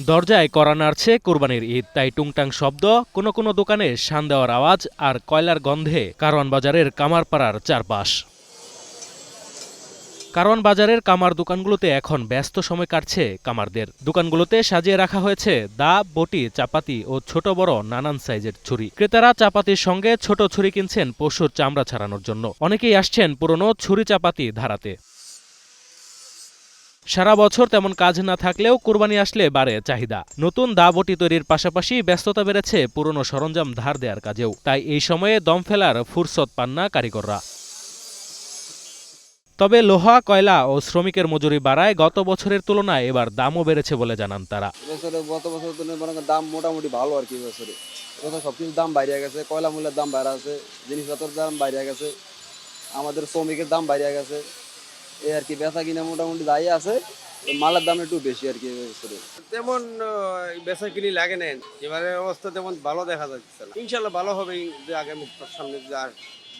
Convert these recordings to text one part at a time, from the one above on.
দরজায় কড়া নাড়ছে কোরবানির ঈদ, তাই টুংটাং শব্দ, কোনো কোনো দোকানে শান দেওয়ার আওয়াজ আর কয়লার গন্ধে কারওয়ান বাজারের কামারপাড়ার চারপাশ। কারওয়ান বাজারের কামার দোকানগুলোতে এখন ব্যস্ত সময় কাটছে কামারদের। দোকানগুলোতে সাজিয়ে রাখা হয়েছে দা, বটি, চাপাতি ও ছোট বড় নানান সাইজের ছুরি। ক্রেতারা চাপাতির সঙ্গে ছোট ছুরি কিনছেন পশুর চামড়া ছাড়ানোর জন্য। অনেকেই আসছেন পুরনো ছুরি চাপাতি ধারাতে। সারা বছর তেমন কাজ না থাকলেও কুরবানি আসলে বাড়ে চাহিদা। নতুন দা, বটি তৈরির পাশাপাশি ব্যস্ততা বেড়েছে পুরনো সরঞ্জাম ধার দেওয়ার কাজেও। তাই এই সময়ে দম ফেলার ফুরসত পান না কারিগররা। তবে লোহা, কয়লা ও শ্রমিকের মজুরি বাড়ায় গত বছরের তুলনায় এবার দামও বেড়েছে বলে জানান তারা। গত বছর দাম মোটামুটি ভালো আর কি। বছরে সবকিছুর দাম বাইরে গেছে, কয়লা মূল্যের দাম বাইরে আছে, জিনিসপত্রের দাম বাইরে গেছে, আমাদের শ্রমিকের দাম বাইরে গেছে। এই আর কি, বেচা কিনা মোটামুটি যাই আছে, মালের দাম একটু বেশি আর কি বছরে। তেমন বেচা কিনি লাগে নেন, এবারে অবস্থা তেমন ভালো দেখা যাচ্ছে না। ইনশাল্লাহ ভালো হবে, যে আগামী সামনে আর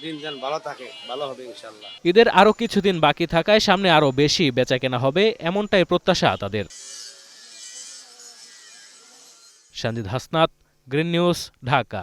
দিন যেন ভালো থাকে, ভালো হবে ইনশাল্লাহ। ঈদের আরও কিছুদিন বাকি থাকায় সামনে আরও বেশি বেচাকেনা হবে, এমনটাই প্রত্যাশা তাদের। Sanjid Hasnat, green news, Dhaka.